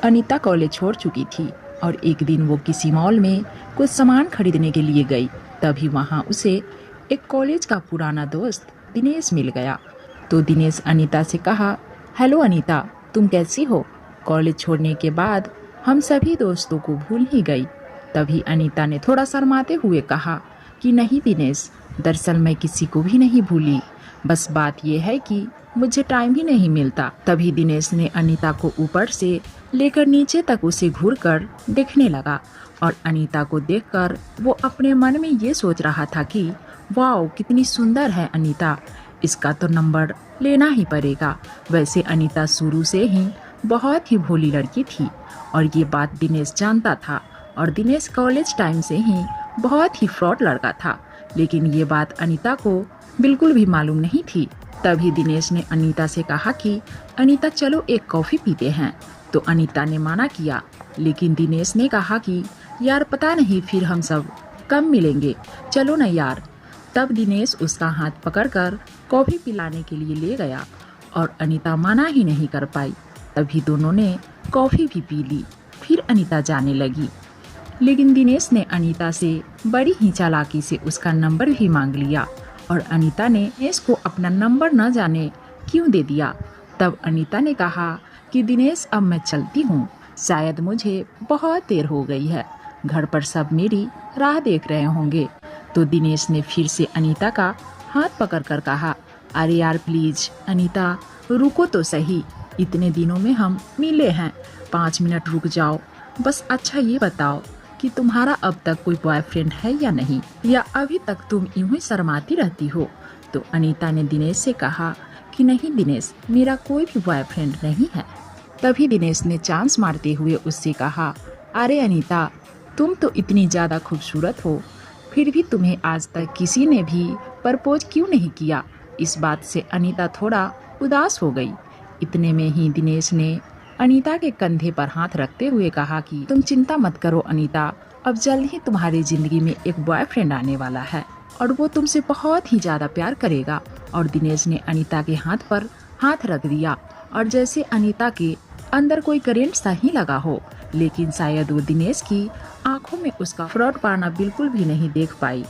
Anita college छोड़ चुकी थी और एक दिन वो किसी मॉल में कुछ सामान खरीदने के लिए गई। तभी वहाँ उसे एक कॉलेज का पुराना दोस्त दिनेश मिल गया। तो दिनेश अनीता से कहा, हेलो अनीता, तुम कैसी हो? कॉलेज छोड़ने के बाद हम सभी दोस्तों को भूल ही गई। तभी अनीता ने थोड़ा शर्माते हुए कहा कि नहीं दिनेश, दरअसल मैं किसी को भी नहीं भूली, बस बात यह है कि मुझे टाइम ही नहीं मिलता। तभी दिनेश ने अनीता को ऊपर से लेकर नीचे तक उसे घूरकर देखने लगा और अनीता को देखकर वो अपने मन में ये सोच रहा था कि वाओ कितनी सुंदर है अनीता, इसका तो नंबर लेना ही पड़ेगा। वैसे अनीता शुरू से ही बहुत ही भोली लड़की थी और ये बात दिनेश जानता था और दिनेश कॉलेज टाइम से ही बहुत ही फ्रॉड लड़का था, लेकिन ये बात अनीता को बिल्कुल भी मालूम नहीं थी। तभी दिनेश ने अनीता से कहा कि अनीता चलो एक कॉफ़ी पीते हैं। तो अनीता ने माना किया, लेकिन दिनेश ने कहा कि यार पता नहीं फिर हम सब कब मिलेंगे, चलो ना यार। तब दिनेश उसका हाथ पकड़कर कॉफ़ी पिलाने के लिए ले गया और अनीता माना ही नहीं कर पाई। तभी दोनों ने कॉफ़ी भी पी ली। फिर अनीता जाने लगी, लेकिन दिनेश ने अनीता से बड़ी ही चालाकी से उसका नंबर भी मांग लिया और अनीता ने दिनेश को अपना नंबर न जाने क्यों दे दिया। तब अनीता ने कहा कि दिनेश अब मैं चलती हूँ, शायद मुझे बहुत देर हो गई है, घर पर सब मेरी राह देख रहे होंगे। तो दिनेश ने फिर से अनीता का हाथ पकड़कर कहा, अरे यार प्लीज अनीता रुको तो सही, इतने दिनों में हम मिले हैं, 5 मिनट रुक जाओ बस। अच्छा ये बताओ कि तुम्हारा अब तक कोई बॉयफ्रेंड है या नहीं, या अभी तक तुम यूं ही शर्माती रहती हो? तो अनीता ने दिनेश से कहा कि नहीं दिनेश, मेरा कोई भी बॉयफ्रेंड नहीं है। तभी दिनेश ने चांस मारते हुए उससे कहा, अरे अनीता तुम तो इतनी ज़्यादा खूबसूरत हो, फिर भी तुम्हें आज तक किसी ने भी प्रपोज क्यों नहीं किया? इस बात से अनीता थोड़ा उदास हो गई। इतने में ही दिनेश ने अनीता के कंधे पर हाथ रखते हुए कहा कि तुम चिंता मत करो अनीता, अब जल्द ही तुम्हारी ज़िंदगी में एक बॉयफ्रेंड आने वाला है और वो तुमसे बहुत ही ज़्यादा प्यार करेगा। और दिनेश ने अनीता के हाथ पर हाथ रख दिया और जैसे अनीता के अंदर कोई करंट सा ही लगा हो, लेकिन शायद वो दिनेश की आंखों में उसका फ्रॉड पाना बिल्कुल भी नहीं देख पाई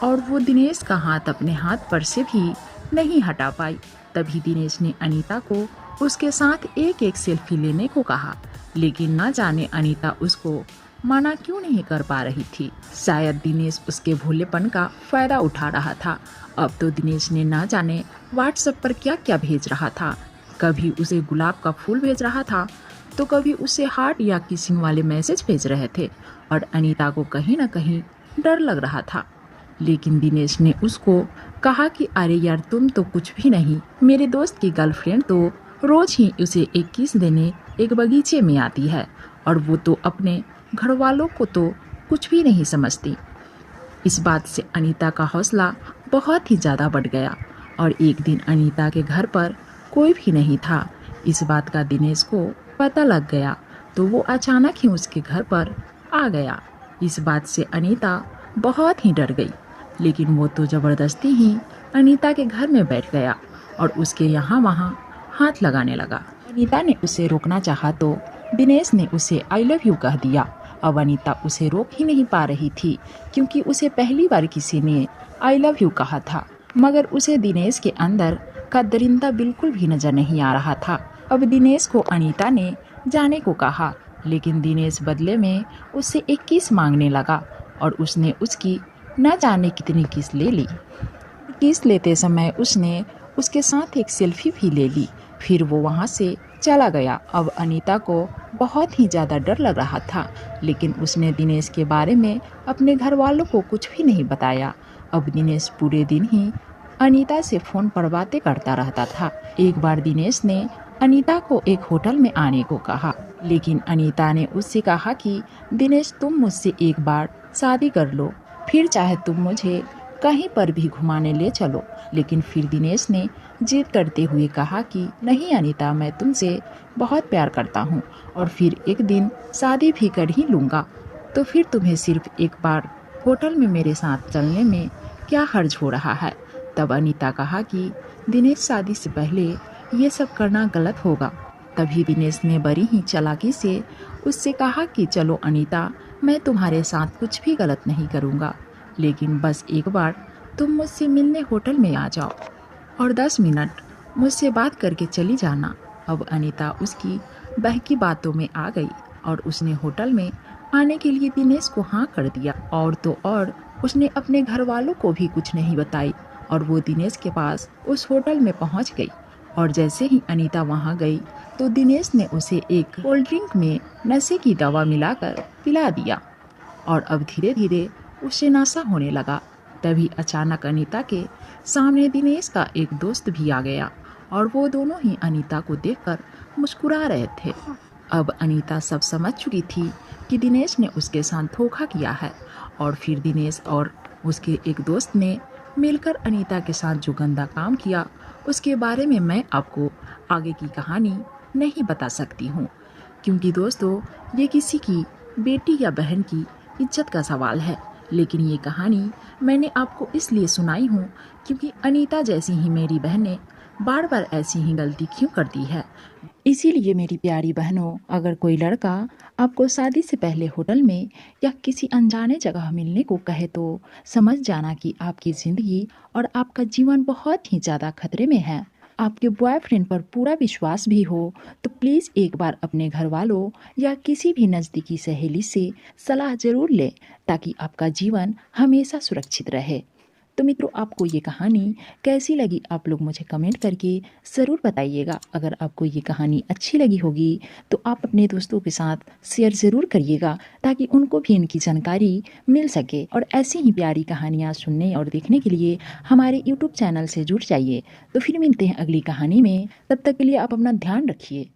और वो दिनेश का हाथ अपने हाथ पर से भी नहीं हटा पाई। तभी दिनेश ने अनीता को उसके साथ एक एक सेल्फी लेने को कहा, लेकिन न जाने अनीता उसको मना क्यों नहीं कर पा रही थी। शायद दिनेश उसके भोलेपन का फायदा उठा रहा था। अब तो दिनेश ने न जाने व्हाट्सएप पर क्या क्या भेज रहा था, कभी उसे गुलाब का फूल भेज रहा था तो कभी उसे हार्ट या किसिंग वाले मैसेज भेज रहे थे और अनीता को कहीं ना कहीं डर लग रहा था। लेकिन दिनेश ने उसको कहा कि अरे यार तुम तो कुछ भी नहीं, मेरे दोस्त की गर्लफ्रेंड तो रोज ही उसे एक किस देने एक बगीचे में आती है और वो तो अपने घर वालों को तो कुछ भी नहीं समझती। इस बात से अनीता का हौसला बहुत ही ज़्यादा बढ़ गया और एक दिन अनीता के घर पर कोई भी नहीं था। इस बात का दिनेश को पता लग गया तो वो अचानक ही उसके घर पर आ गया। इस बात से अनीता बहुत ही डर गई, लेकिन वो तो ज़बरदस्ती ही अनीता के घर में बैठ गया और उसके यहाँ वहाँ हाथ लगाने लगा। अनीता ने उसे रोकना चाहा तो दिनेश ने उसे आई लव यू कह दिया। अब अनीता उसे रोक ही नहीं पा रही थी, क्योंकि उसे पहली बार किसी ने आई लव यू कहा था, मगर उसे दिनेश के अंदर का दरिंदा बिल्कुल भी नजर नहीं आ रहा था। अब दिनेश को अनीता ने जाने को कहा, लेकिन दिनेश बदले में उससे एक किस मांगने लगा और उसने उसकी न जाने कितनी किस ले ली। किस लेते समय उसने उसके साथ एक सेल्फी भी ले ली, फिर वो वहाँ से चला गया। अब अनीता को बहुत ही ज़्यादा डर लग रहा था, लेकिन उसने दिनेश के बारे में अपने घर वालों को कुछ भी नहीं बताया। अब दिनेश पूरे दिन ही अनीता से फ़ोन पर बातें करता रहता था। एक बार दिनेश ने अनीता को एक होटल में आने को कहा, लेकिन अनीता ने उससे कहा कि दिनेश तुम मुझसे एक बार शादी कर लो, फिर चाहे तुम मुझे कहीं पर भी घुमाने ले चलो। लेकिन फिर दिनेश ने जिद करते हुए कहा कि नहीं अनीता, मैं तुमसे बहुत प्यार करता हूँ और फिर एक दिन शादी भी कर ही लूँगा, तो फिर तुम्हें सिर्फ एक बार होटल में मेरे साथ चलने में क्या हर्ज हो रहा है। तब अनीता कहा कि दिनेश शादी से पहले ये सब करना गलत होगा, तभी दिनेश ने बड़ी ही चालाकी से उससे कहा कि चलो अनीता, मैं तुम्हारे साथ कुछ भी गलत नहीं करूँगा, लेकिन बस एक बार तुम मुझसे मिलने होटल में आ जाओ और 10 मिनट मुझसे बात करके चली जाना। अब अनीता उसकी बहकी बातों में आ गई और उसने होटल में आने के लिए दिनेश को हाँ कर दिया। और तो और उसने अपने घर वालों को भी कुछ नहीं बताई और वो दिनेश के पास उस होटल में पहुंच गई। और जैसे ही अनीता वहां गई तो दिनेश ने उसे एक कोल्ड ड्रिंक में नशे की दवा मिलाकर पिला दिया और अब धीरे धीरे उसे नशा होने लगा। तभी अचानक अनीता के सामने दिनेश का एक दोस्त भी आ गया और वो दोनों ही अनीता को देखकर मुस्कुरा रहे थे। अब अनीता सब समझ चुकी थी कि दिनेश ने उसके साथ धोखा किया है और फिर दिनेश और उसके एक दोस्त ने मिलकर अनीता के साथ जो गंदा काम किया उसके बारे में मैं आपको आगे की कहानी नहीं बता सकती हूँ, क्योंकि दोस्तों ये किसी की बेटी या बहन की इज्जत का सवाल है। लेकिन ये कहानी मैंने आपको इसलिए सुनाई हूँ क्योंकि अनीता जैसी ही मेरी बहनें बार बार ऐसी ही गलती क्यों करती है। इसीलिए मेरी प्यारी बहनों, अगर कोई लड़का आपको शादी से पहले होटल में या किसी अनजाने जगह मिलने को कहे तो समझ जाना कि आपकी ज़िंदगी और आपका जीवन बहुत ही ज़्यादा खतरे में है। आपके बॉयफ्रेंड पर पूरा विश्वास भी हो तो प्लीज़ एक बार अपने घर वालों या किसी भी नज़दीकी सहेली से सलाह ज़रूर लें, ताकि आपका जीवन हमेशा सुरक्षित रहे। तो मित्रों, आपको ये कहानी कैसी लगी आप लोग मुझे कमेंट करके ज़रूर बताइएगा। अगर आपको ये कहानी अच्छी लगी होगी तो आप अपने दोस्तों के साथ शेयर ज़रूर करिएगा, ताकि उनको भी इनकी जानकारी मिल सके। और ऐसी ही प्यारी कहानियाँ सुनने और देखने के लिए हमारे यूट्यूब चैनल से जुड़ जाइए। तो फिर मिलते हैं अगली कहानी में, तब तक के लिए आप अपना ध्यान रखिए।